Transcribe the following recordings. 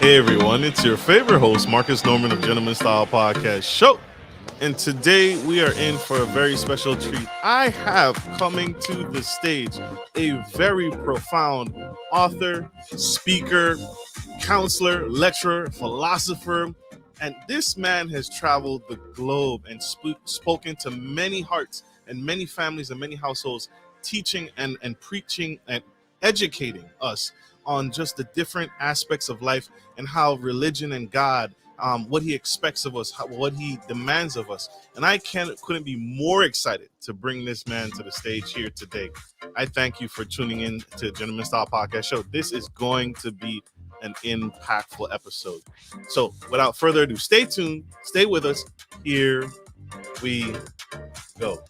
Hey everyone, it's your favorite host, Marcus Norman of Gentleman Style Podcast Show. And today we are in for a very special treat. I have coming to the stage a very profound author, speaker, counselor, lecturer, philosopher. And this man has traveled the globe and spoken to many hearts and many families and many households, teaching and preaching and educating us on just the different aspects of life and how religion and God, what he expects of us, what he demands of us. And I couldn't be more excited to bring this man to the stage here today. I thank you for tuning in to Gentleman Style Podcast Show. This is going to be an impactful episode. So without further ado, stay tuned, stay with us. Here we go.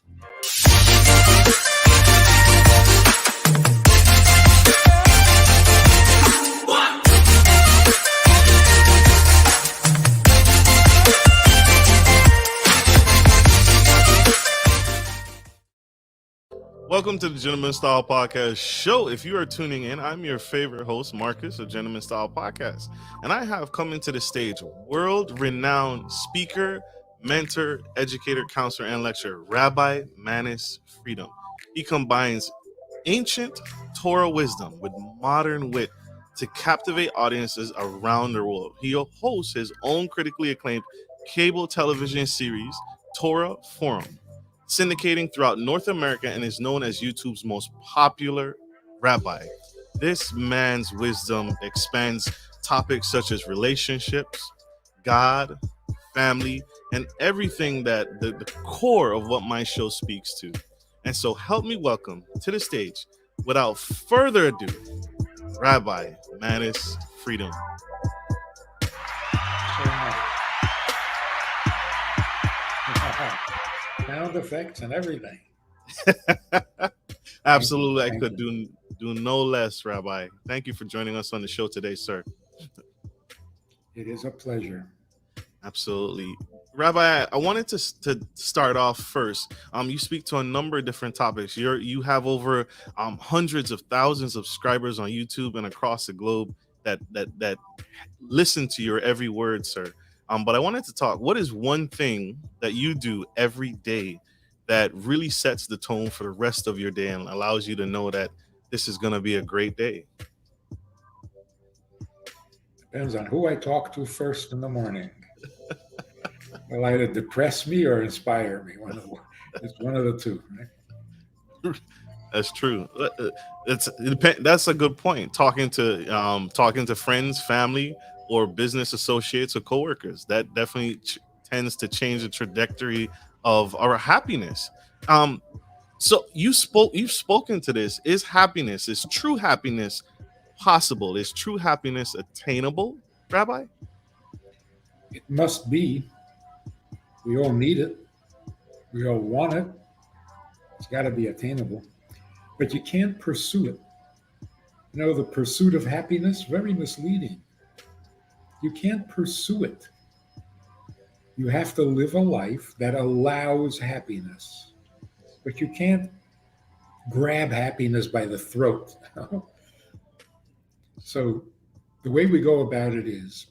Welcome to the Gentleman Style Podcast Show. If you are tuning in, I'm your favorite host, Marcus of Gentleman Style Podcast. And I have coming to the stage world-renowned speaker, mentor, educator, counselor, and lecturer, Rabbi Manis Friedman. He combines ancient Torah wisdom with modern wit to captivate audiences around the world. He hosts his own critically acclaimed cable television series, Torah Forum, syndicating throughout North America, and is known as YouTube's most popular rabbi. This man's wisdom expands topics such as relationships, God, family, and everything that the core of what my show speaks to. And so help me welcome to the stage, without further ado, Rabbi Manis Friedman. Sound effects and everything. Absolutely. I could do no less, Rabbi. Thank you for joining us on the show today, sir. It is a pleasure. Absolutely. Rabbi, I wanted to start off first. You speak to a number of different topics. You have over hundreds of thousands of subscribers on YouTube and across the globe that listen to your every word, sir. But I wanted to talk, what is one thing that you do every day that really sets the tone for the rest of your day and allows you to know that this is going to be a great day? Depends on who I talk to first in the morning. Will either depress me or inspire me. It's one of the two, right? That's true. That's a good point. Talking to friends, family, or business associates or coworkers, that definitely tends to change the trajectory of our happiness. So you've spoken to this. Is true happiness possible? Is true happiness attainable, Rabbi? It must be. We all need it. We all want it. It's got to be attainable. But you can't pursue it. You know, the pursuit of happiness, very misleading. You can't pursue it. You have to live a life that allows happiness. But you can't grab happiness by the throat. So the way we go about it is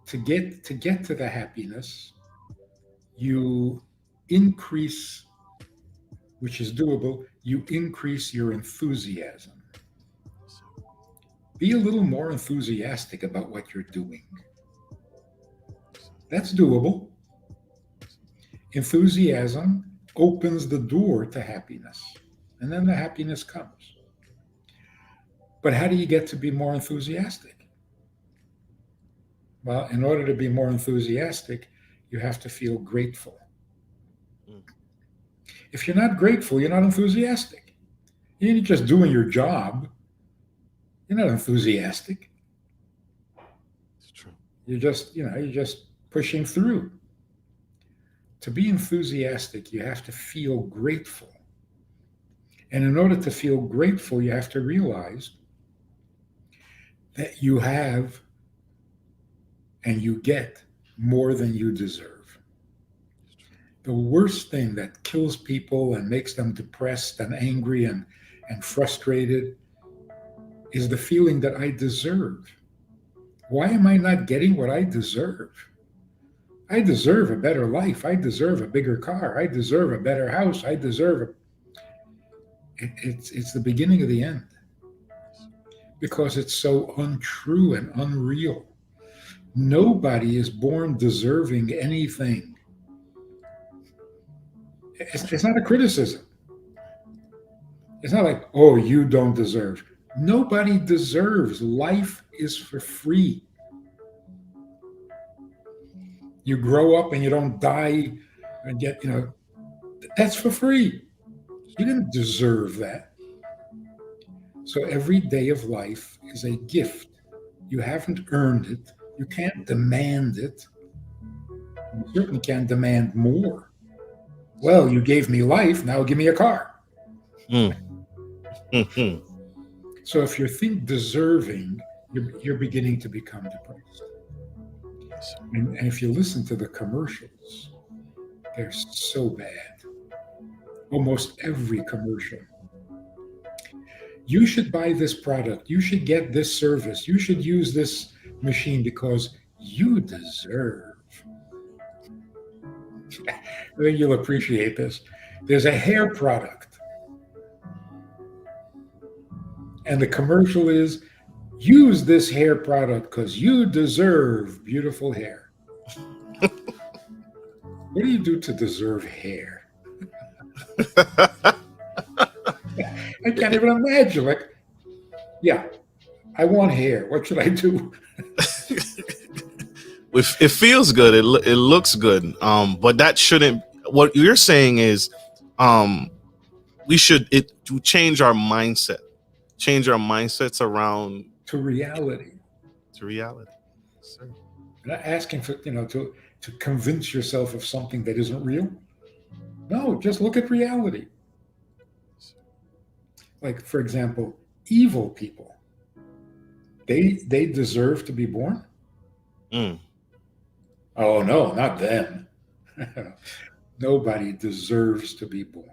to get to the happiness, you increase, which is doable, you increase your enthusiasm. Be a little more enthusiastic about what you're doing. That's doable. Enthusiasm opens the door to happiness, and then the happiness comes. But how do you get to be more enthusiastic? Well, in order to be more enthusiastic, you have to feel grateful. If you're not grateful, you're not enthusiastic. You're just doing your job. You're not enthusiastic. It's true. You're just pushing through. To be enthusiastic, you have to feel grateful. And in order to feel grateful, you have to realize that you have and you get more than you deserve. The worst thing that kills people and makes them depressed and angry and frustrated is the feeling that I deserve. Why am I not getting what I deserve? I deserve a better life. I deserve a bigger car. I deserve a better house. I deserve it's the beginning of the end because it's so untrue and unreal. Nobody is born deserving anything. It's not a criticism. It's not like, oh, you don't deserve. Nobody deserves. Life is for free. You grow up and you don't die and get, that's for free. You didn't deserve that. So every day of life is a gift. You haven't earned it. You can't demand it. You certainly can't demand more. Well, you gave me life, now give me a car. Mm. Mm-hmm. So if you think deserving, you're beginning to become depressed. And if you listen to the commercials, they're so bad. Almost every commercial. You should buy this product. You should get this service. You should use this machine because you deserve. I think you'll appreciate this. There's a hair product. And the commercial is, use this hair product because you deserve beautiful hair. What do you do to deserve hair? I can't even imagine. Like, yeah, I want hair. What should I do? It feels good. It looks good. But that shouldn't. What you're saying is, we should to change our mindset, change our mindsets around to reality. To reality. Sir. You're not asking for to convince yourself of something that isn't real. No, just look at reality. Like, for example, evil people. They deserve to be born? Mm. Oh, no, not them. Nobody deserves to be born.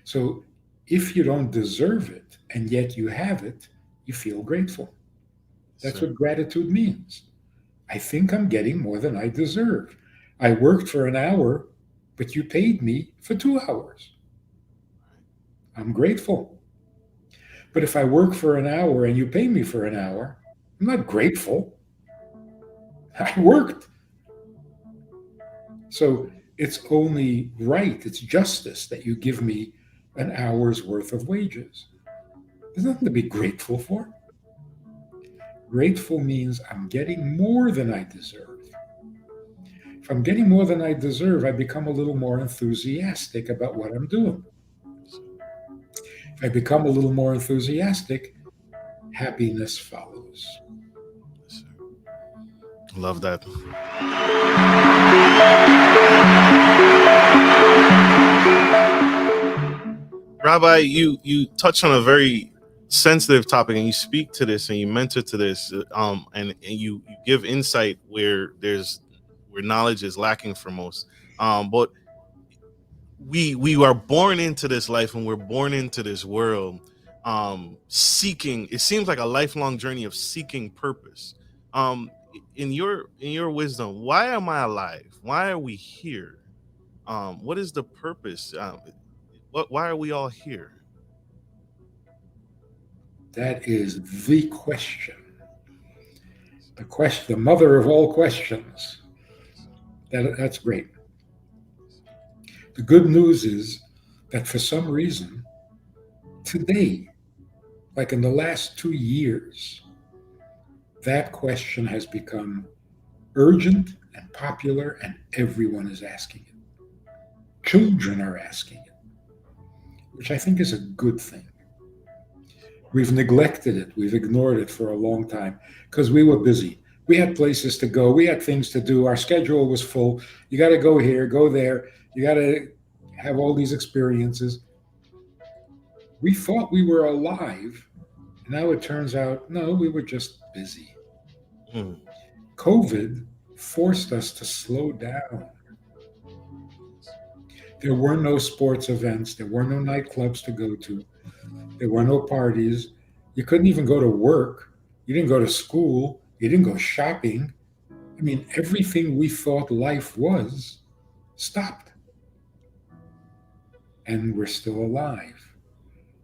So if you don't deserve it and yet you have it, you feel grateful. That's what gratitude means. I think I'm getting more than I deserve. I worked for an hour, but you paid me for 2 hours. I'm grateful. But if I work for an hour and you pay me for an hour, I'm not grateful. I worked. So it's only right, it's justice that you give me an hour's worth of wages. There's nothing to be grateful for. Grateful means I'm getting more than I deserve. If I'm getting more than I deserve, I become a little more enthusiastic about what I'm doing. If I become a little more enthusiastic, happiness follows. Love that. Rabbi, you touch on a very sensitive topic, and you speak to this, and you mentor to this, and you give insight where knowledge is lacking for most. But we are born into this life, and we're born into this world, seeking. It seems like a lifelong journey of seeking purpose. In your wisdom, why am I alive? Why are we here? What is the purpose? Why are we all here? That is the question. The mother of all questions. That's great. The good news is that for some reason, today, like in the last 2 years, that question has become urgent and popular, and everyone is asking it. Children are asking it, which I think is a good thing. We've neglected it. We've ignored it for a long time because we were busy. We had places to go. We had things to do. Our schedule was full. You got to go here, go there. You got to have all these experiences. We thought we were alive. Now it turns out, no, we were just busy. COVID forced us to slow down. There were no sports events. There were no nightclubs to go to. There were no parties. You couldn't even go to work You didn't go to school. You didn't go shopping. I mean, everything we thought life was stopped. And we're still alive.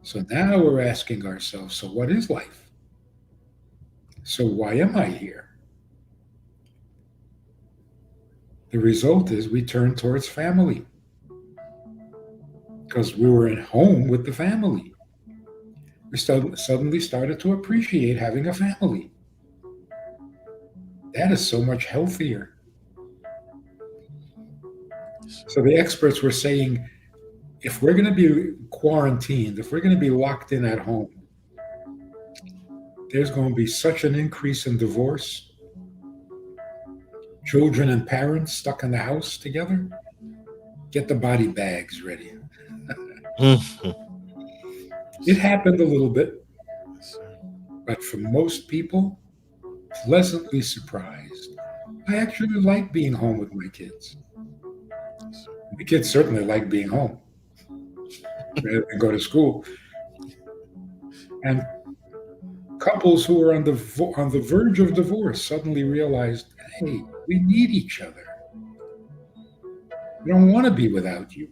So now we're asking ourselves, so what is life? So why am I here? The result is we turn towards family because we were at home with the family. We suddenly started to appreciate having a family. That is so much healthier. So the experts were saying, if we're going to be quarantined, if we're going to be locked in at home, there's going to be such an increase in divorce, children and parents stuck in the house together. Get the body bags ready. It happened a little bit, but for most people, pleasantly surprised. I actually like being home with my kids. The kids certainly like being home rather than go to school. And couples who are on the verge of divorce suddenly realized, hey, we need each other. We don't want to be without you.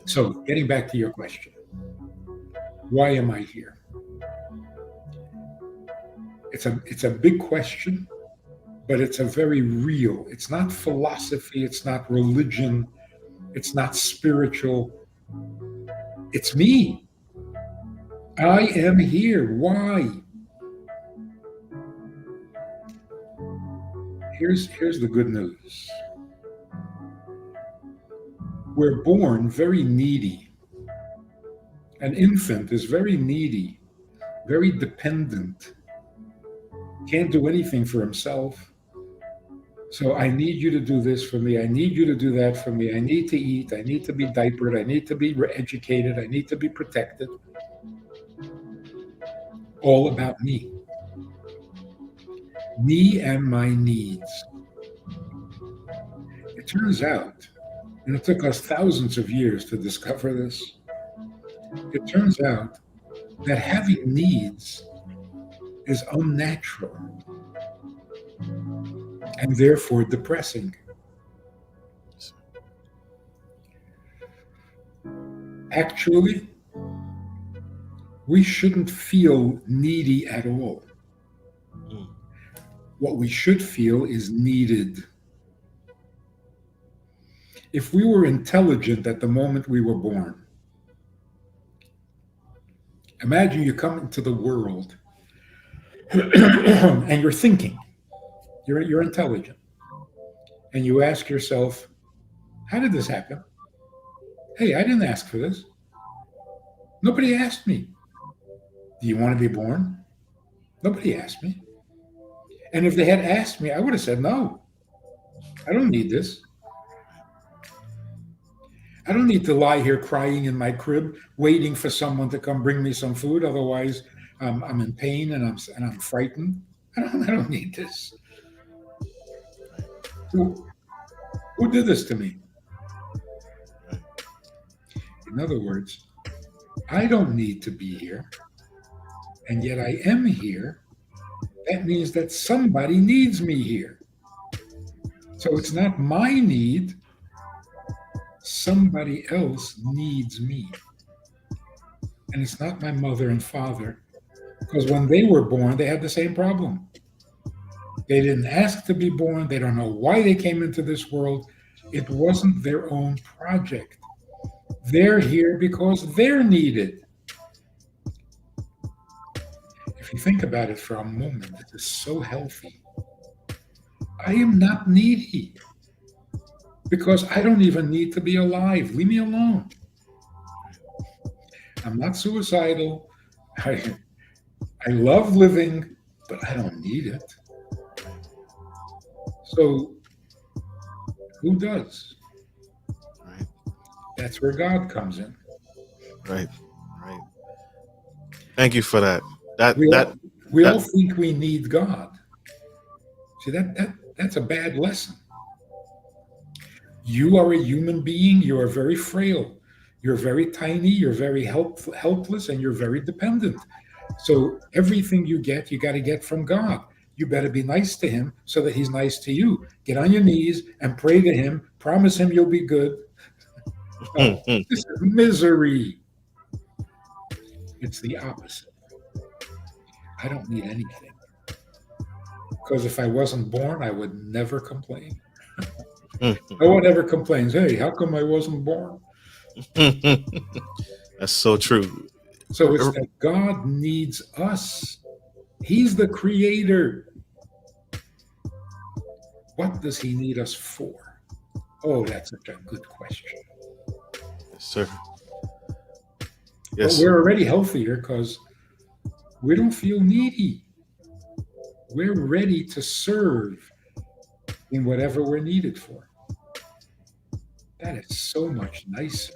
So, getting back to your question, why am I here? It's a big question, but it's a very real. It's not philosophy. It's not religion. It's not spiritual. It's me. I am here. Why? Here's the good news. We're born very needy. An infant is very needy, very dependent, can't do anything for himself. So I need you to do this for me. I need you to do that for me. I need to eat. I need to be diapered. I need to be educated. I need to be protected. All about me. Me and my needs. It turns out, and it took us thousands of years to discover this, it turns out that having needs is unnatural and therefore depressing. Actually, we shouldn't feel needy at all. What we should feel is needed. If we were intelligent at the moment we were born, imagine you come into the world and you're thinking, you're intelligent, and you ask yourself, how did this happen? Hey, I didn't ask for this. Nobody asked me. Do you want to be born? Nobody asked me. And if they had asked me, I would have said, no, I don't need this. I don't need to lie here crying in my crib, waiting for someone to come bring me some food. Otherwise, I'm in pain and I'm frightened. I don't need this. Who did this to me? In other words, I don't need to be here, and yet I am here. That means that somebody needs me here. So it's not my need. Somebody else needs me. And it's not my mother and father, because when they were born, they had the same problem. They didn't ask to be born. They don't know why they came into this world. It wasn't their own project. They're here because they're needed. If you think about it for a moment, it is so healthy. I am not needy because I don't even need to be alive. Leave me alone. I'm not suicidal. I love living, but I don't need it. So who does? Right. That's where God comes in. Right. Thank you for that. We all think we need God. See, that's a bad lesson. You are a human being. You are very frail. You're very tiny. You're very helpless, and you're very dependent. So everything you get, you got to get from God. You better be nice to him so that he's nice to you. Get on your knees and pray to him. Promise him you'll be good. Oh, this is misery. It's the opposite. I don't need anything. Because if I wasn't born, I would never complain. No one ever complains, hey, how come I wasn't born? That's so true. So it's that God needs us. He's the creator. What does he need us for? Oh, that's such a good question. Yes, sir. But Yes, we're already healthier because we don't feel needy. We're ready to serve in whatever we're needed for. That is so much nicer.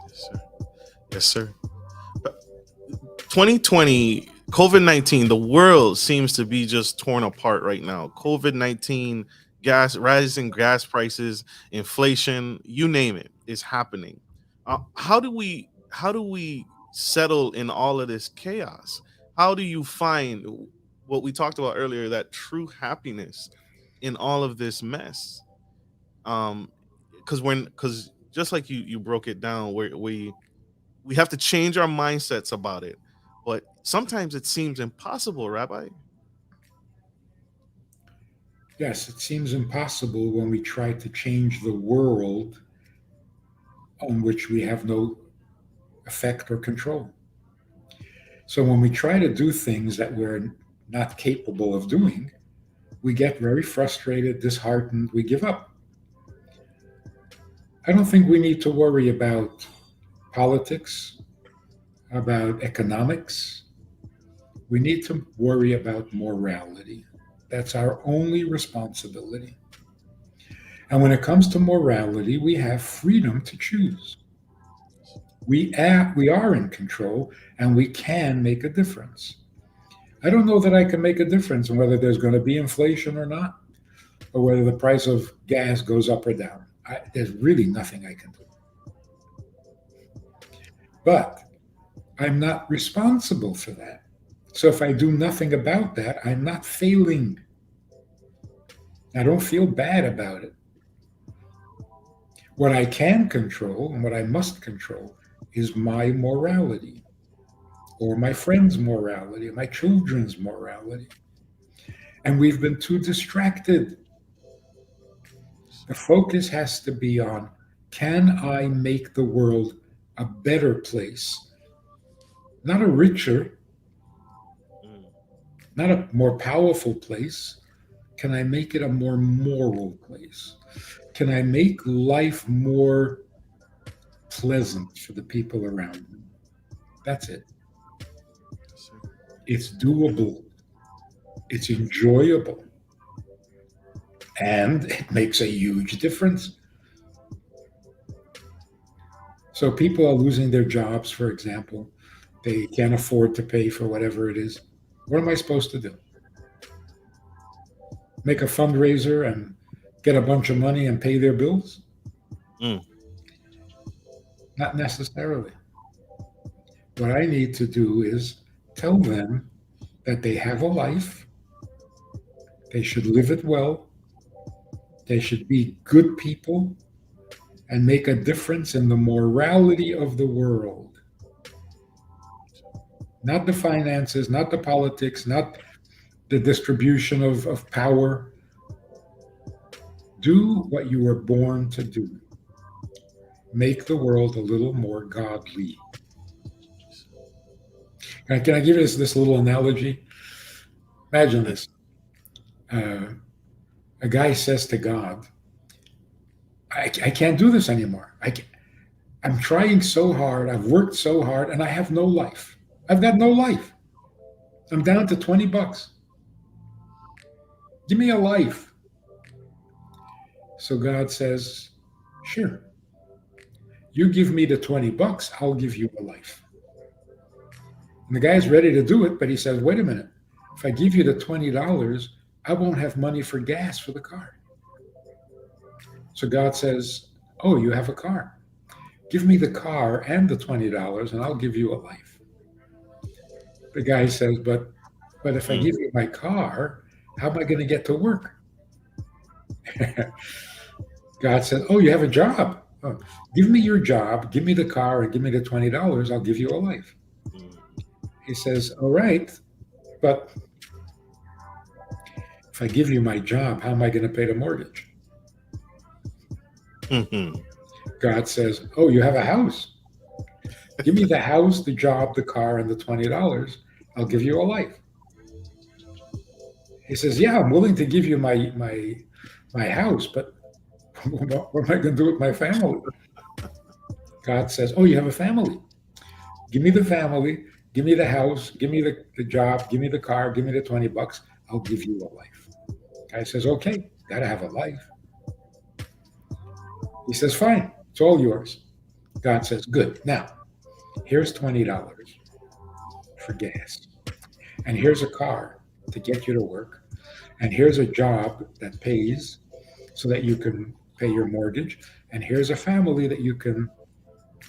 yes, sir. Yes, sir. 2020, COVID-19, the world seems to be just torn apart right now. COVID-19, rising gas prices, inflation, you name it, is happening. How do we settle in all of this chaos? How do you find what we talked about earlier, that true happiness in all of this mess? Um, because just like you broke it down, where we have to change our mindsets about it, but sometimes it seems impossible, Rabbi. Yes, it seems impossible when we try to change the world on which we have no effect or control. So when we try to do things that we're not capable of doing, we get very frustrated, disheartened, we give up. I don't think we need to worry about politics, about economics. We need to worry about morality. That's our only responsibility. And when it comes to morality, we have freedom to choose. We are in control and we can make a difference. I don't know that I can make a difference in whether there's going to be inflation or not, or whether the price of gas goes up or down. There's really nothing I can do. But I'm not responsible for that. So if I do nothing about that, I'm not failing. I don't feel bad about it. What I can control and what I must control is my morality, or my friend's morality, or my children's morality. And we've been too distracted. The focus has to be on, can I make the world a better place? Not a richer, not a more powerful place. Can I make it a more moral place? Can I make life more pleasant for the people around me? That's it. It's doable. It's enjoyable. And it makes a huge difference. So people are losing their jobs, for example. They can't afford to pay for whatever it is. What am I supposed to do? Make a fundraiser and get a bunch of money and pay their bills? Mm. Not necessarily. What I need to do is tell them that they have a life, they should live it well, they should be good people, and make a difference in the morality of the world. Not the finances, not the politics, not the distribution of power. Do what you were born to do. Make the world a little more godly. Can I give you this little analogy? Imagine this. A guy says to God, I can't do this anymore. I'm trying so hard. I've worked so hard and I have no life. I've got no life. I'm down to $20. Give me a life. So God says, sure. You give me the $20, I'll give you a life. And the guy's ready to do it, but he says, wait a minute. If I give you the $20, I won't have money for gas for the car. So God says, oh, you have a car. Give me the car and the $20 and I'll give you a life. The guy says, but if I give you my car, how am I going to get to work? God said, oh, you have a job. Oh, give me your job, give me the car, and give me the $20. I'll give you a life. He says, all right, but if I give you my job, how am I going to pay the mortgage? God says, oh, you have a house. Give me the house, the job, the car, and the $20. I'll give you a life. He says, yeah, I'm willing to give you my house, but what am I going to do with my family? God says, oh, you have a family. Give me the family, give me the house, give me the job, give me the car, give me the $20. I'll give you a life. Guy says, okay, gotta have a life. He says, fine, it's all yours. God says, good. Now, here's $20 for gas. And here's a car to get you to work. And here's a job that pays so that you can pay your mortgage. And here's a family that you can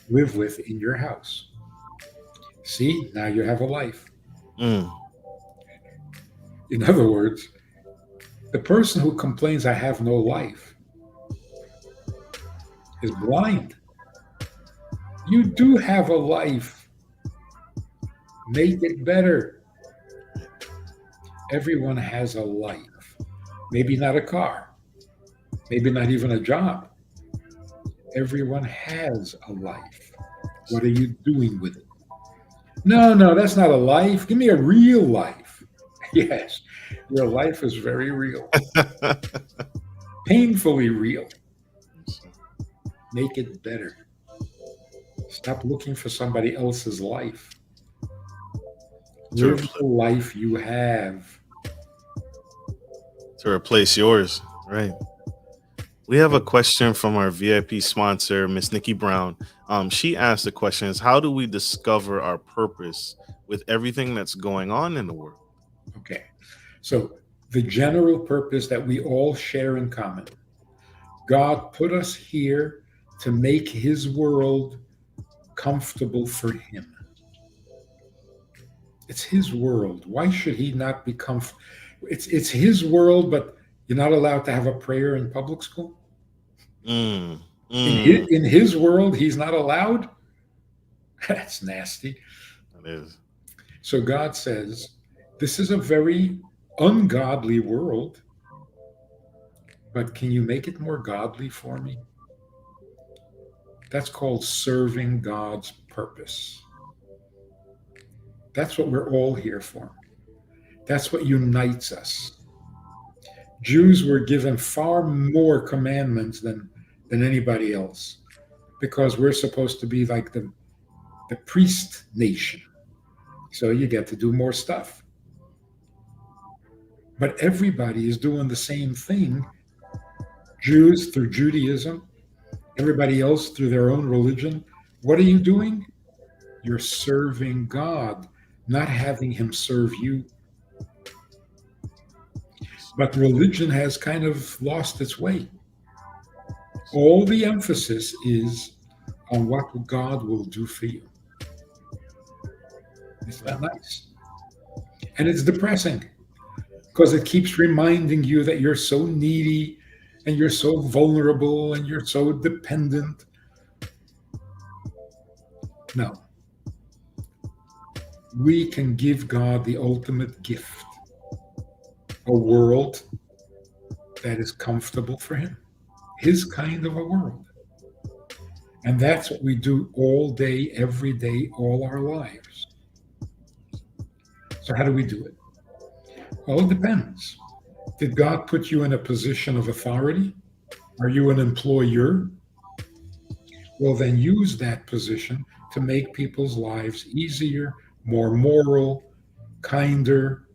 live with in your house. See, now you have a life. In other words, the person who complains, I have no life, is blind. You do have a life. Make it better. Everyone has a life. Maybe not a car. Maybe not even a job. Everyone has a life. What are you doing with it? No, that's not a life. Give me a real life. Yes, your life is very real. Painfully real. Make it better. Stop looking for somebody else's life. Live the life you have. To replace yours, right? We have a question from our VIP sponsor, Miss Nikki Brown. She asked the question is, how do we discover our purpose with everything that's going on in the world? Okay. So the general purpose that we all share in common, God put us here to make his world comfortable for him. It's his world. Why should he not be comfortable? It's his world, but you're not allowed to have a prayer in public school? In his world, he's not allowed? That's nasty. It is. So God says, this is a very ungodly world, but can you make it more godly for me? That's called serving God's purpose. That's what we're all here for. That's what unites us. Jews were given far more commandments than anybody else, because we're supposed to be like the priest nation. So you get to do more stuff. But everybody is doing the same thing. Jews through Judaism, everybody else through their own religion. What are you doing? You're serving God, not having him serve you. But religion has kind of lost its way. All the emphasis is on what God will do for you. It's not nice. And it's depressing, because it keeps reminding you that you're so needy and you're so vulnerable and you're so dependent. No. We can give God the ultimate gift, a world that is comfortable for him, his kind of a world. And that's what we do all day, every day, all our lives. So how do we do it? Well, it depends. Did God put you in a position of authority? Are you an employer? Well, then use that position to make people's lives easier, more moral, kinder,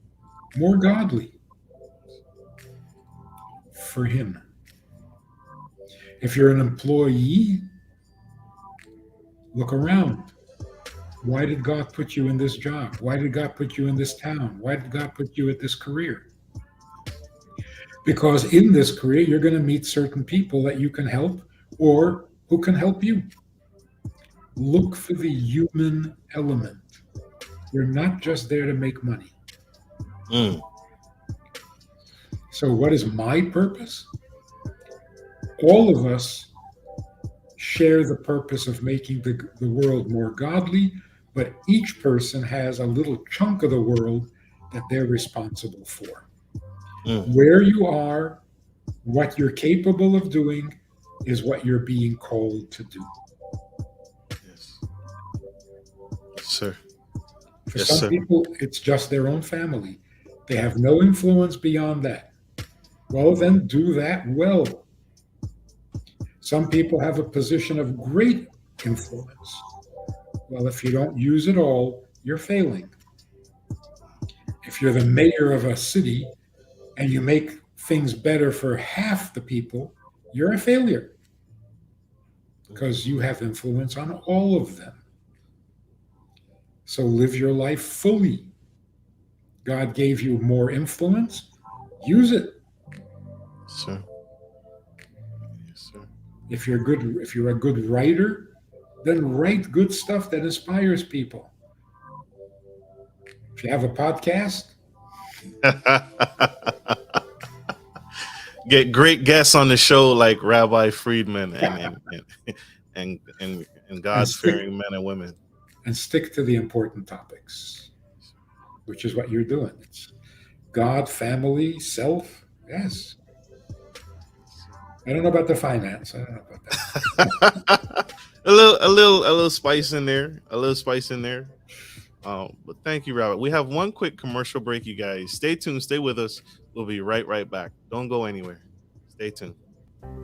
more godly for him. If you're an employee, look around. Why did God put you in this job? Why did God put you in this town? Why did God put you at this career? Because in this career, you're going to meet certain people that you can help or who can help you. Look for the human element. You're not just there to make money. Mm. So, what is my purpose? All of us share the purpose of making the world more godly, but each person has a little chunk of the world that they're responsible for. Mm. Where you are, what you're capable of doing, is what you're being called to do. Yes. Yes, sir. For Yes, some sir. people, it's just their own family. They have no influence beyond that. Well, then do that well. Some people have a position of great influence. Well, if you don't use it all, you're failing. If you're the mayor of a city and you make things better for half the people, you're a failure because you have influence on all of them. So live your life fully. God gave you more influence, use it. Sir. Yes, sir. If you're a good writer, then write good stuff that inspires people. If you have a podcast, Get great guests on the show like Rabbi Friedman and and God stick fearing men and women. and stick to the important topics, which is what you're doing. It's God, family, self. Yes. I don't know about the finance. I don't know about that. a little spice in there. A little spice in there. But thank you, Robert. We have one quick commercial break, you guys. Stay tuned. Stay with us. We'll be right back. Don't go anywhere. Stay tuned.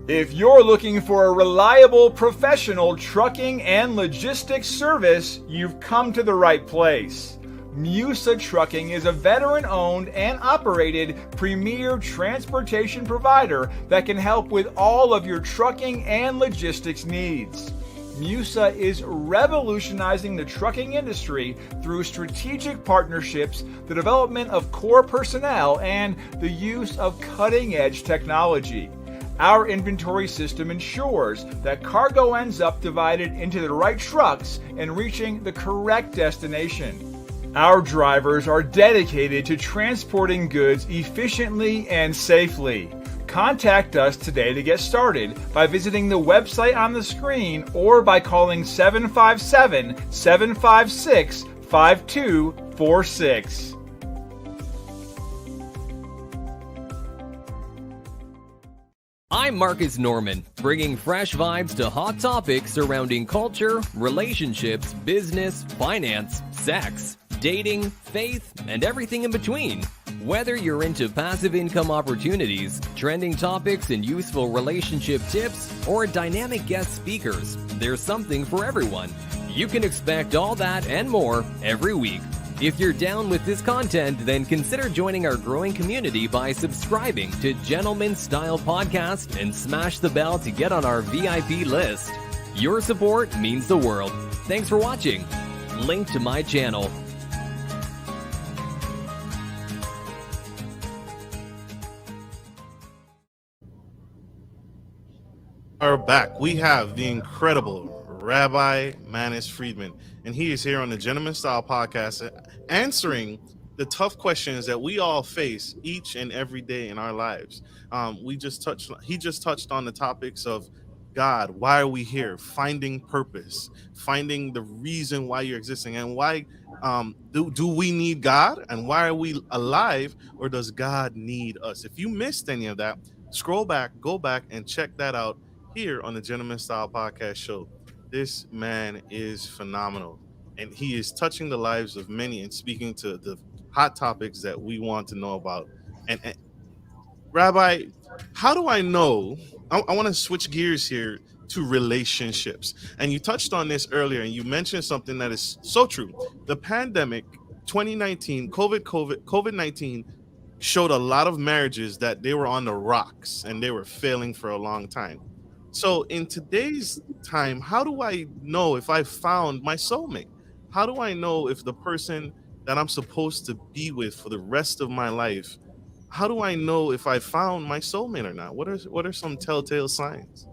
If you're looking for a reliable professional trucking and logistics service, you've come to the right place. Musa Trucking is a veteran-owned and operated premier transportation provider that can help with all of your trucking and logistics needs. Musa is revolutionizing the trucking industry through strategic partnerships, the development of core personnel, and the use of cutting-edge technology. Our inventory system ensures that cargo ends up divided into the right trucks and reaching the correct destination. Our drivers are dedicated to transporting goods efficiently and safely. Contact us today to get started by visiting the website on the screen or by calling 757-756-5246. I'm Marcus Norman, bringing fresh vibes to hot topics surrounding culture, relationships, business, finance, sex, dating, faith, and everything in between. Whether you're into passive income opportunities, trending topics and useful relationship tips, or dynamic guest speakers, there's something for everyone. You can expect all that and more every week. If you're down with this content, then consider joining our growing community by subscribing to Gentleman Style Podcast and smash the bell to get on our VIP list. Your support means the world. Thanks for watching. Link to my channel. Are back. We have the incredible Rabbi Manis Friedman, and he is here on the Gentleman Style Podcast answering the tough questions that we all face each and every day in our lives. He just touched on the topics of God, why are we here, finding purpose, finding the reason why you're existing, and why do we need God, and why are we alive, or does God need us? If you missed any of that, scroll back, go back and check that out here on the Gentleman Style Podcast show. This man is phenomenal, and he is touching the lives of many and speaking to the hot topics that we want to know about. And Rabbi, how do I know? I want to switch gears here to relationships. And you touched on this earlier, and you mentioned something that is so true. The pandemic, 2019, COVID-19 showed a lot of marriages that they were on the rocks and they were failing for a long time. So in today's time, how do I know if I found my soulmate? How do I know if the person that I'm supposed to be with for the rest of my life, how do I know if I found my soulmate or not? What are some telltale signs?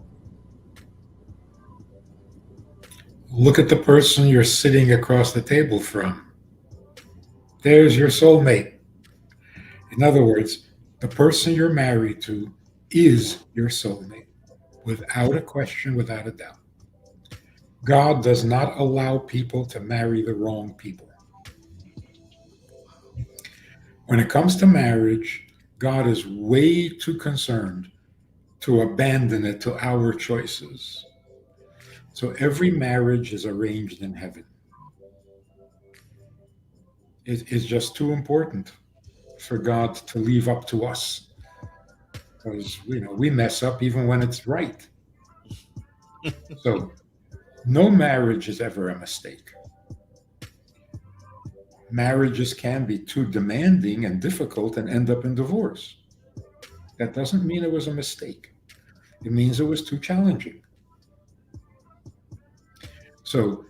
Look at the person you're sitting across the table from. There's your soulmate. In other words, the person you're married to is your soulmate, without a question, without a doubt. God does not allow people to marry the wrong people. When it comes to marriage, God is way too concerned to abandon it to our choices. So every marriage is arranged in heaven. It is just too important for God to leave up to us, because we mess up even when it's right. So no marriage is ever a mistake. Marriages can be too demanding and difficult and end up in divorce. That doesn't mean it was a mistake. It means it was too challenging. So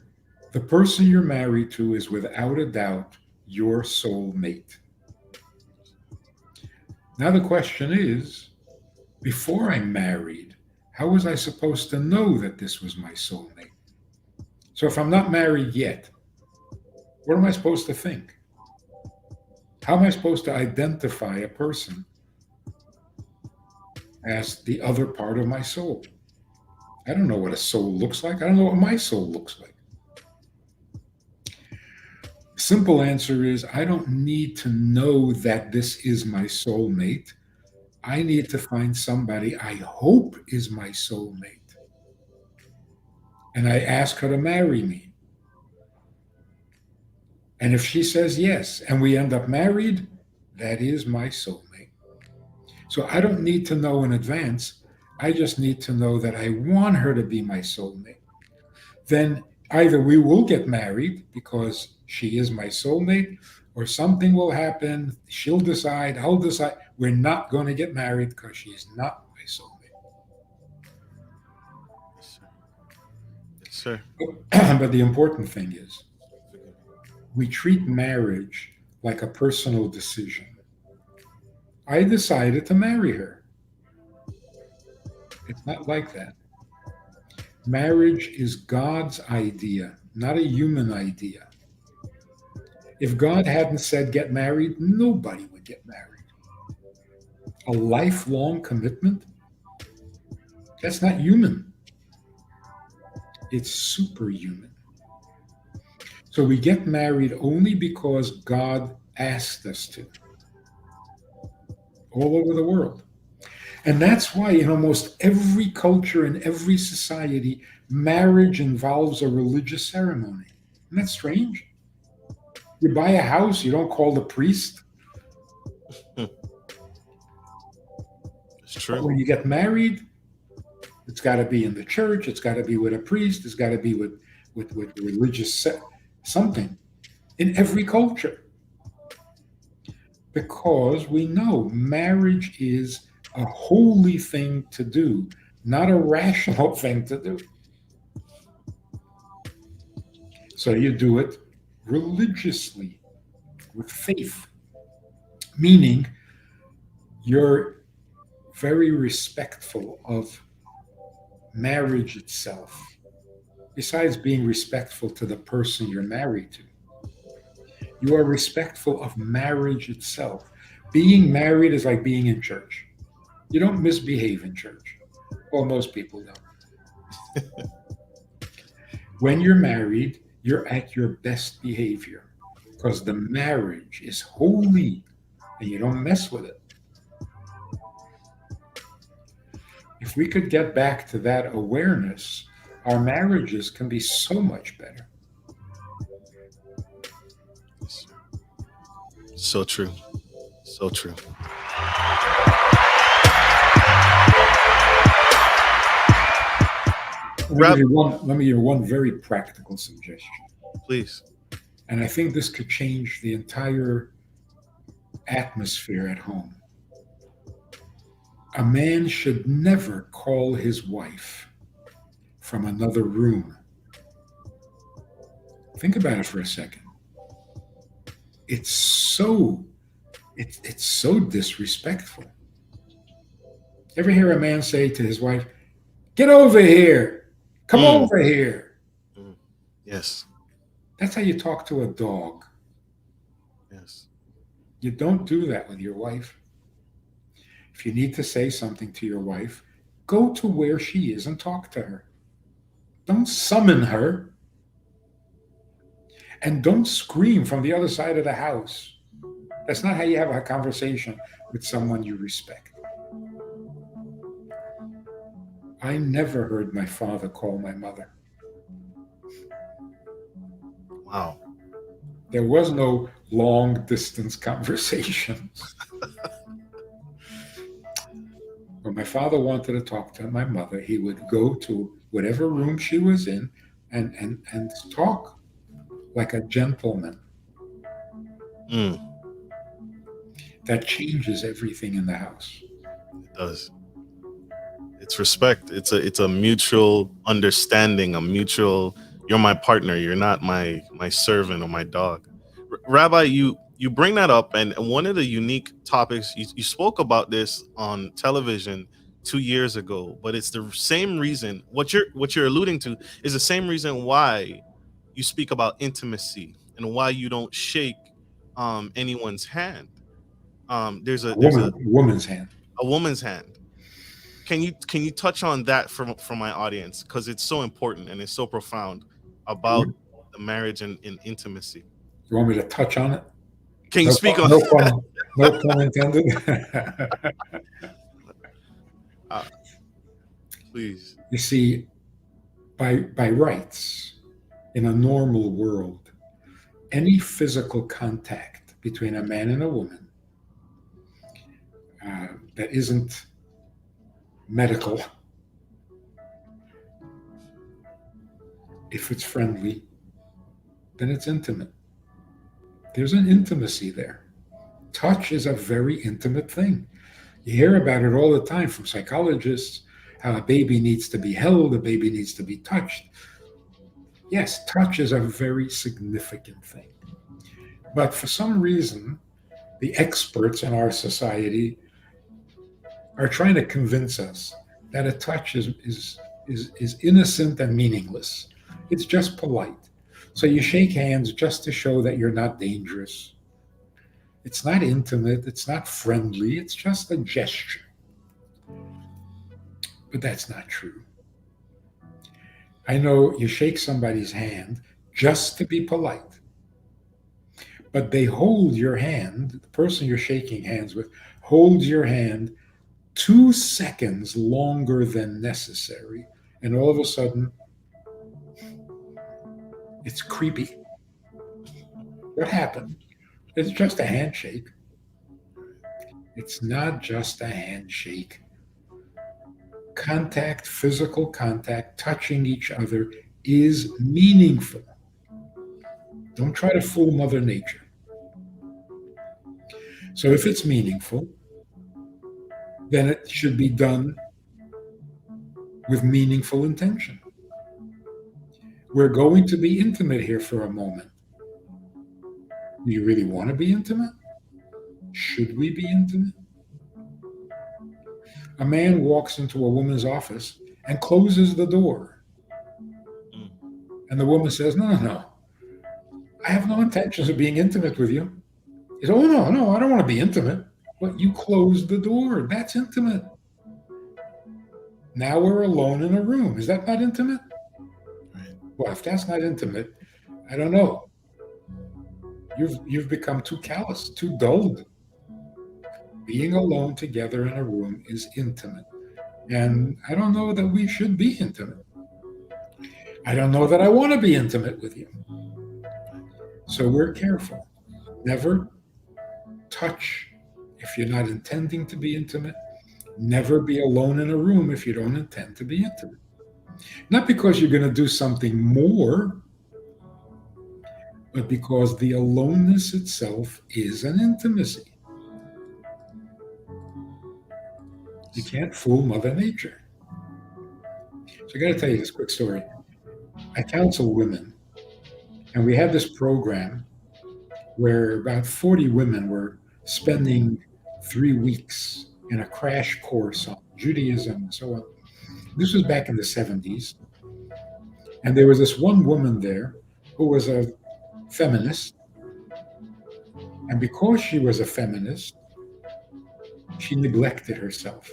the person you're married to is without a doubt your soulmate. Now the question is, before I'm married, how was I supposed to know that this was my soulmate? So if I'm not married yet, what am I supposed to think? How am I supposed to identify a person as the other part of my soul? I don't know what a soul looks like. I don't know what my soul looks like. Simple answer is, I don't need to know that this is my soulmate. I need to find somebody I hope is my soulmate. And I ask her to marry me. And if she says yes, and we end up married, that is my soulmate. So I don't need to know in advance. I just need to know that I want her to be my soulmate. Then either we will get married because she is my soulmate, or something will happen. She'll decide, I'll decide. We're not going to get married because she's not my soulmate. Yes, sir. But the important thing is, we treat marriage like a personal decision. I decided to marry her. It's not like that. Marriage is God's idea, not a human idea. If God hadn't said get married, nobody would get married. A lifelong commitment? That's not human. It's superhuman. So we get married only because God asked us to, all over the world. And that's why in almost every culture and every society, marriage involves a religious ceremony. Isn't that strange? You buy a house, you don't call the priest. It's true. But when you get married, it's got to be in the church, it's got to be with a priest, it's got to be with religious something in every culture. Because we know marriage is a holy thing to do, not a rational thing to do. So you do it religiously, with faith, meaning you're very respectful of marriage itself, besides being respectful to the person you're married to. You are respectful of marriage itself. Being married is like being in church. You don't misbehave in church. Well, most people don't. When you're married, you're at your best behavior because the marriage is holy and you don't mess with it. If we could get back to that awareness, our marriages can be so much better. So true. So true. Let me give you one very practical suggestion. Please. And I think this could change the entire atmosphere at home. A man should never call his wife from another room. Think about it for a second. It's so disrespectful. Ever hear a man say to his wife, "Get over here, come over here"? Yes. That's how you talk to a dog. Yes. You don't do that with your wife. If you need to say something to your wife, go to where she is and talk to her. Don't summon her. And don't scream from the other side of the house. That's not how you have a conversation with someone you respect. I never heard my father call my mother. Wow. There was no long distance conversations. When my father wanted to talk to my mother, he would go to whatever room she was in and talk like a gentleman. That changes everything in the house. It does. It's respect. It's a mutual understanding, a mutual, you're my partner, you're not my servant or my dog. Rabbi, you bring that up, and one of the unique topics, you spoke about this on television 2 years ago, but it's the same reason, what you're alluding to is the same reason why you speak about intimacy and why you don't shake anyone's hand. There's a woman's hand. A woman's hand. Can you touch on that for my audience, because it's so important and it's so profound about the marriage and intimacy. You want me to touch on it? Can you speak on no pun intended? Please. You see, by rights, in a normal world, any physical contact between a man and a woman that isn't medical, if it's friendly, then it's intimate. There's an intimacy there. Touch is a very intimate thing. You hear about it all the time from psychologists, how a baby needs to be held, a baby needs to be touched. Yes, touch is a very significant thing. But for some reason, the experts in our society are trying to convince us that a touch is innocent and meaningless. It's just polite. So you shake hands just to show that you're not dangerous. It's not intimate, it's not friendly, it's just a gesture. But that's not true. I know you shake somebody's hand just to be polite, but they hold your hand, the person you're shaking hands with holds your hand 2 seconds longer than necessary, and all of a sudden, it's creepy. What happened? It's just a handshake. It's not just a handshake. Contact, physical contact, touching each other is meaningful. Don't try to fool Mother Nature. So if it's meaningful, then it should be done with meaningful intention. We're going to be intimate here for a moment. Do you really want to be intimate? Should we be intimate? A man walks into a woman's office and closes the door. And the woman says, no. I have no intentions of being intimate with you. He says, no, I don't want to be intimate. But you closed the door. That's intimate. Now we're alone in a room. Is that not intimate? Well, if that's not intimate, I don't know. You've become too callous, too dulled. Being alone together in a room is intimate. And I don't know that we should be intimate. I don't know that I want to be intimate with you. So we're careful. Never touch if you're not intending to be intimate. Never be alone in a room if you don't intend to be intimate. Not because you're going to do something more, but because the aloneness itself is an intimacy. You can't fool Mother Nature. So I got to tell you this quick story. I counsel women, and we had this program where about 40 women were spending 3 weeks in a crash course on Judaism and so on. This was back in the 70s. And there was this one woman there who was a feminist, And because she was a feminist, she neglected herself.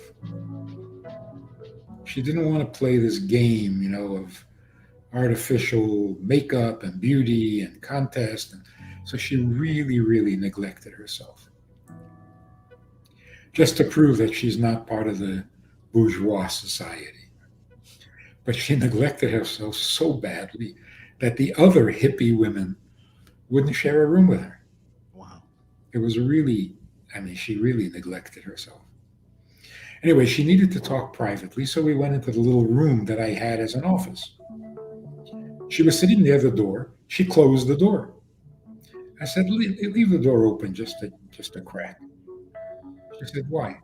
She didn't want to play this game, of artificial makeup and beauty and contest. And so she really, really neglected herself. Just to prove that she's not part of the bourgeois society. But she neglected herself so badly that the other hippie women wouldn't share a room with her. Wow. It was really, she really neglected herself. Anyway, she needed to talk privately, so we went into the little room that I had as an office. She was sitting near the door. She closed the door. I said, leave the door open just a crack. She said, why?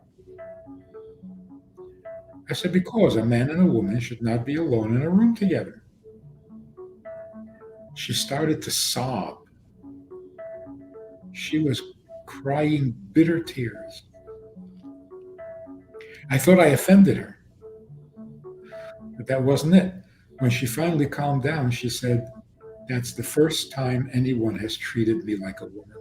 I said, because a man and a woman should not be alone in a room together. She started to sob. She was crying bitter tears. I thought I offended her, but that wasn't it. When she finally calmed down, she said, that's the first time anyone has treated me like a woman.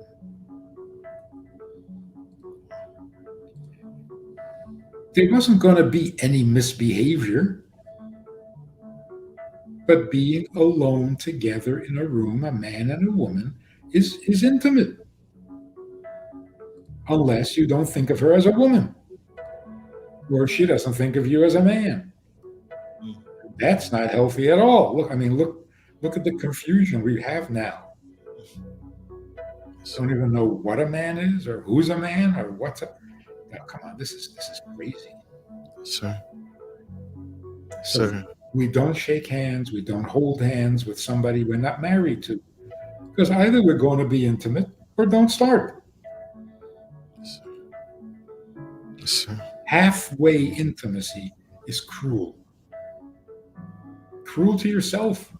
There wasn't going to be any misbehavior, but being alone together in a room, a man and a woman, is intimate. Unless you don't think of her as a woman, or she doesn't think of you as a man. That's not healthy at all. Look at the confusion we have now. Don't even know what a man is, or who's a man, or what's a. Now, come on, this is crazy. Sir. So Sir. we don't shake hands, we don't hold hands with somebody we're not married to, because either we're going to be intimate or don't start. Sir. Halfway intimacy is cruel. Cruel to yourself.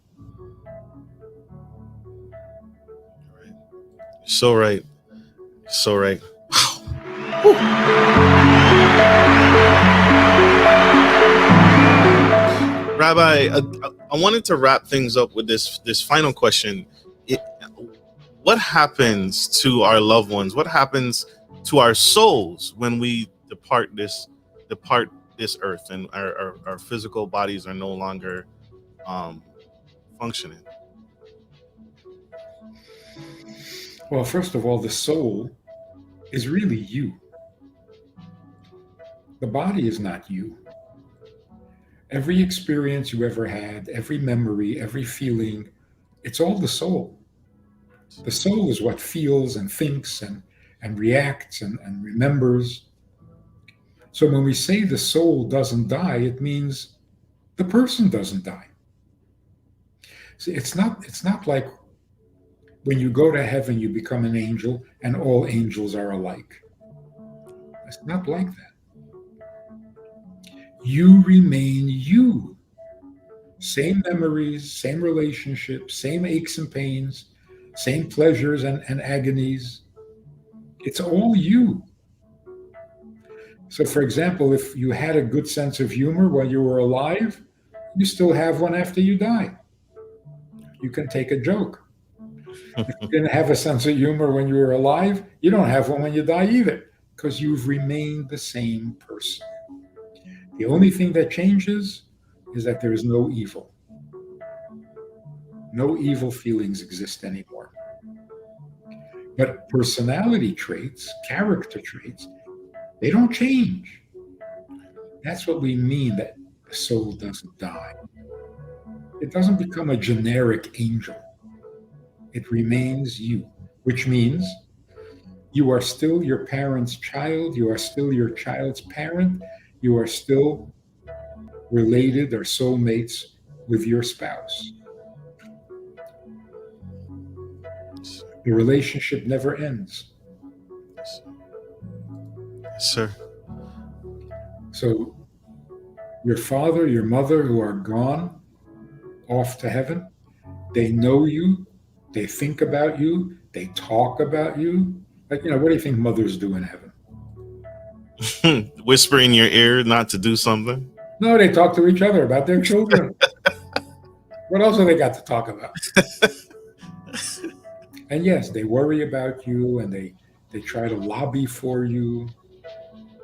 So right. So right. Rabbi, I wanted to wrap things up with this final question. What happens to our loved ones? What happens to our souls when we depart this earth and our physical bodies are no longer functioning? Well, first of all, the soul is really you. The body is not you. Every experience you ever had, every memory, every feeling, it's all the soul. The soul is what feels and thinks and reacts and remembers. So when we say the soul doesn't die, it means the person doesn't die. See, it's not like when you go to heaven, you become an angel and all angels are alike. It's not like that. You remain you. Same memories, same relationships, same aches and pains, same pleasures and agonies. It's all you. So, for example, if you had a good sense of humor while you were alive, you still have one after you die. You can take a joke. If you didn't have a sense of humor when you were alive, you don't have one when you die either, because you've remained the same person. The only thing that changes is that there is no evil. No evil feelings exist anymore. But personality traits, character traits, they don't change. That's what we mean that the soul doesn't die. It doesn't become a generic angel. It remains you, which means you are still your parent's child, you are still your child's parent, you are still related or soulmates with your spouse. The relationship never ends. Sir. So your father, your mother who are gone off to heaven, they know you, they think about you, they talk about you. Like, what do you think mothers do in heaven? Whisper in your ear not to do something? No, they talk to each other about their children. What else have they got to talk about? And yes, they worry about you and they try to lobby for you.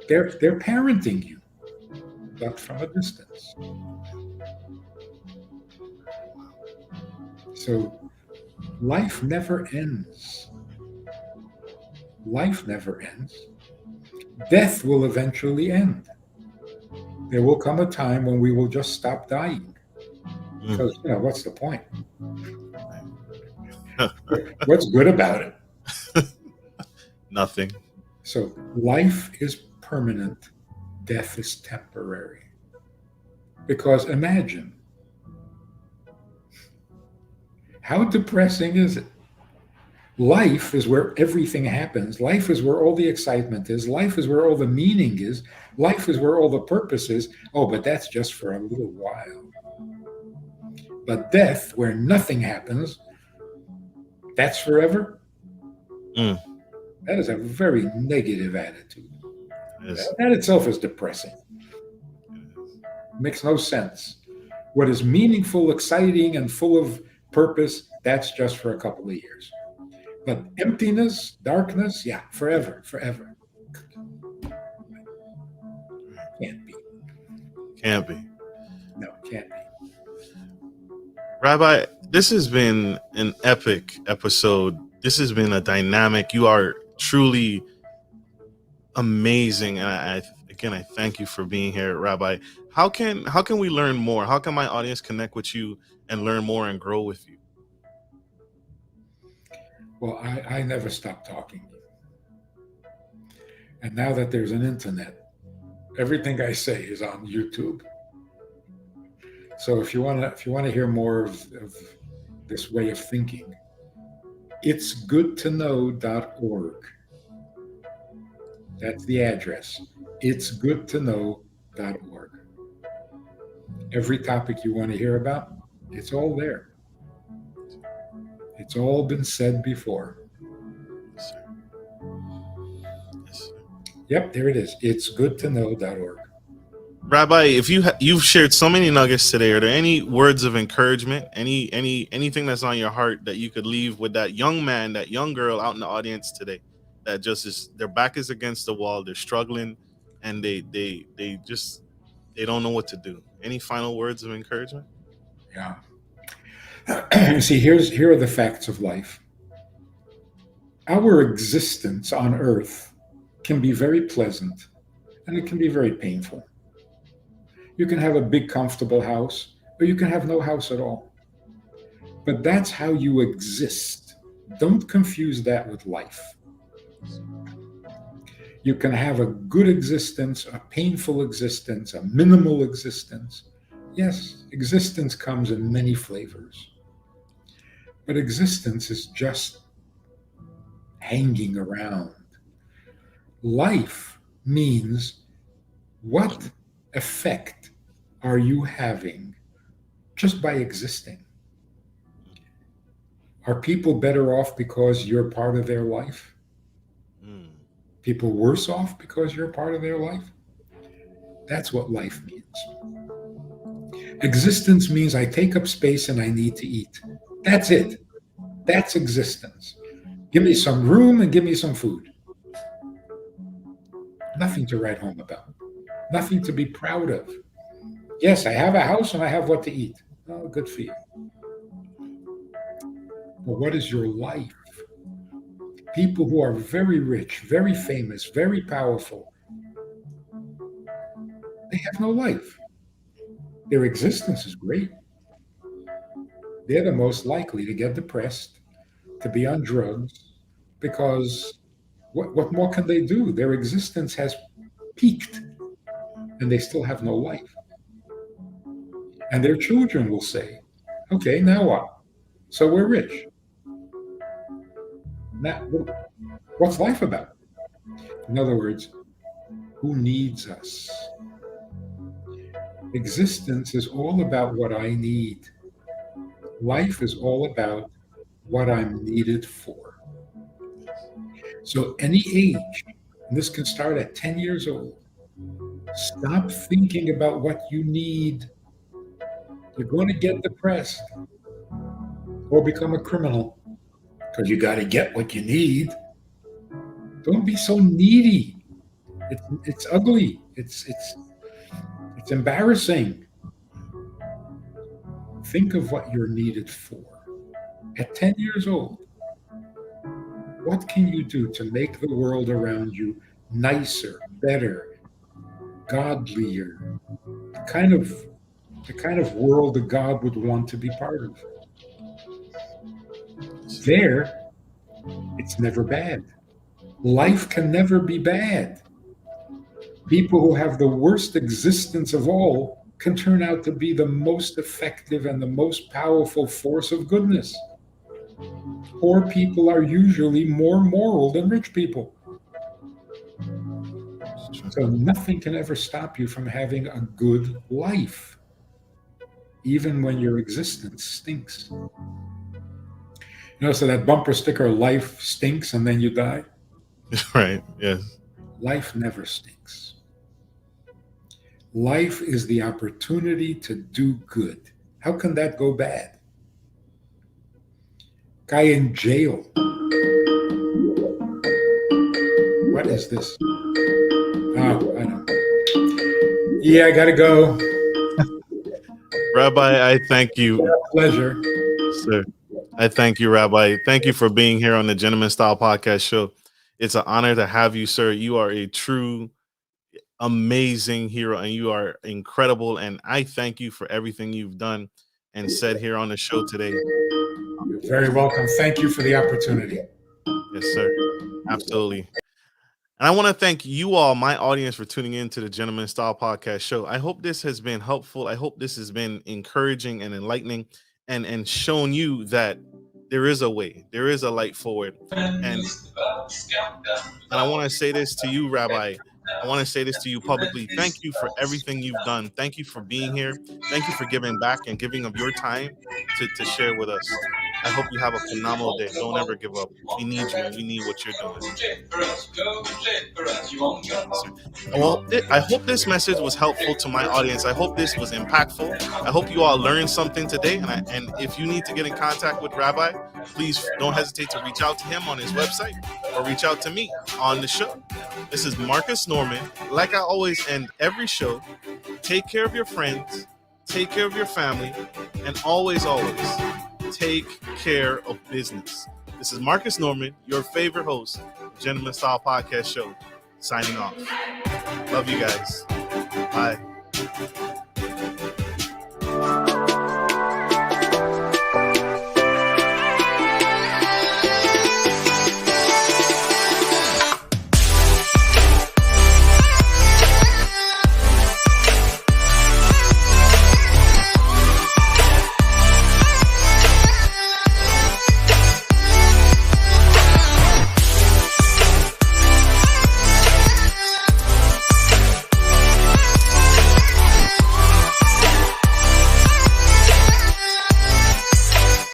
They're parenting you, but from a distance. So life never ends. Life never ends. Death will eventually end. There will come a time when we will just stop dying. Because, what's the point? What's good about it? Nothing. So life is permanent. Death is temporary. Because imagine, how depressing is it? Life is where everything happens. Life is where all the excitement is. Life is where all the meaning is. Life is where all the purpose is. Oh, but that's just for a little while. But death, where nothing happens, that's forever. Mm. That is a very negative attitude. Yes. That itself is depressing. Makes no sense. What is meaningful, exciting, and full of purpose, that's just for a couple of years. But emptiness, darkness, yeah, forever. Can't be. Can't be. No, can't be. Rabbi, this has been an epic episode. This has been a dynamic. You are truly amazing, and I thank you for being here, Rabbi. How can we learn more? How can my audience connect with you and learn more and grow with you? Well, I never stop talking. And now that there's an internet, everything I say is on YouTube. So if you want to hear more of this way of thinking, it's goodtoknow.org. That's the address. It's goodtoknow.org. Every topic you want to hear about, it's all there. It's all been said before. Yes, sir. Yes, sir. Yep, there it is. It's goodtoknow.org. Rabbi, if you've shared so many nuggets today, are there any words of encouragement, anything that's on your heart that you could leave with that young man, that young girl out in the audience today, that just is, their back is against the wall, they're struggling, and they don't know what to do? Any final words of encouragement? Yeah. You see, here are the facts of life. Our existence on earth can be very pleasant, and it can be very painful. You can have a big, comfortable house, or you can have no house at all. But that's how you exist. Don't confuse that with life. You can have a good existence, a painful existence, a minimal existence. Yes, existence comes in many flavors. But existence is just hanging around. Life means, what effect are you having just by existing? Are people better off because you're part of their life? People worse off because you're part of their life? That's what life means. Existence means I take up space and I need to eat. That's it. That's existence. Give me some room and give me some food. Nothing to write home about. Nothing to be proud of. Yes, I have a house and I have what to eat. Oh, good for you. But what is your life? People who are very rich, very famous, very powerful, they have no life. Their existence is great. They're the most likely to get depressed, to be on drugs, because what more can they do? Their existence has peaked, and they still have no life. And their children will say, okay, now what? So we're rich. Now, what's life about? In other words, who needs us? Existence is all about what I need. Life is all about what I'm needed for. So any age, and this can start at 10 years old, stop thinking about what you need. You're going to get depressed or become a criminal because you got to get what you need. Don't be so needy. It's ugly. It's embarrassing. Think of what you're needed for. At 10 years old, what can you do to make the world around you nicer, better, godlier? The kind of world that God would want to be part of. There, it's never bad. Life can never be bad. People who have the worst existence of all can turn out to be the most effective and the most powerful force of goodness. Poor people are usually more moral than rich people. So nothing can ever stop you from having a good life, even when your existence stinks. So that bumper sticker, life stinks and then you die? Right, yes. Life never stinks. Life is the opportunity to do good. How can that go bad? Guy in jail. What is this? Oh, I know. Yeah, I gotta go. Rabbi, I thank you. Pleasure. Sir. I thank you, Rabbi. Thank you for being here on the Gentleman Style Podcast Show. It's an honor to have you, sir. You are a true, amazing hero, and you are incredible. And I thank you for everything you've done and said here on the show today. You're very welcome. Thank you for the opportunity. Yes, sir. Absolutely. And I want to thank you all, my audience, for tuning in to the Gentleman Style Podcast Show. I hope this has been helpful. I hope this has been encouraging and enlightening and shown you that there is a way, there is a light forward. And I want to say this to you, Rabbi. I want to say this to you publicly. Thank you for everything you've done. Thank you for being here. Thank you for giving back and giving of your time to share with us. I hope you have a phenomenal day. Don't ever give up. We need you. We need what you're doing. Well, I hope this message was helpful to my audience. I hope this was impactful. I hope you all learned something today. And if you need to get in contact with Rabbi, please don't hesitate to reach out to him on his website or reach out to me on the show. This is Marcus Norman. Like I always end every show, take care of your friends, take care of your family, and always, take care of business. This is Marcus Norman, your favorite host, Gentleman Style Podcast Show, signing off. Love you guys. Bye.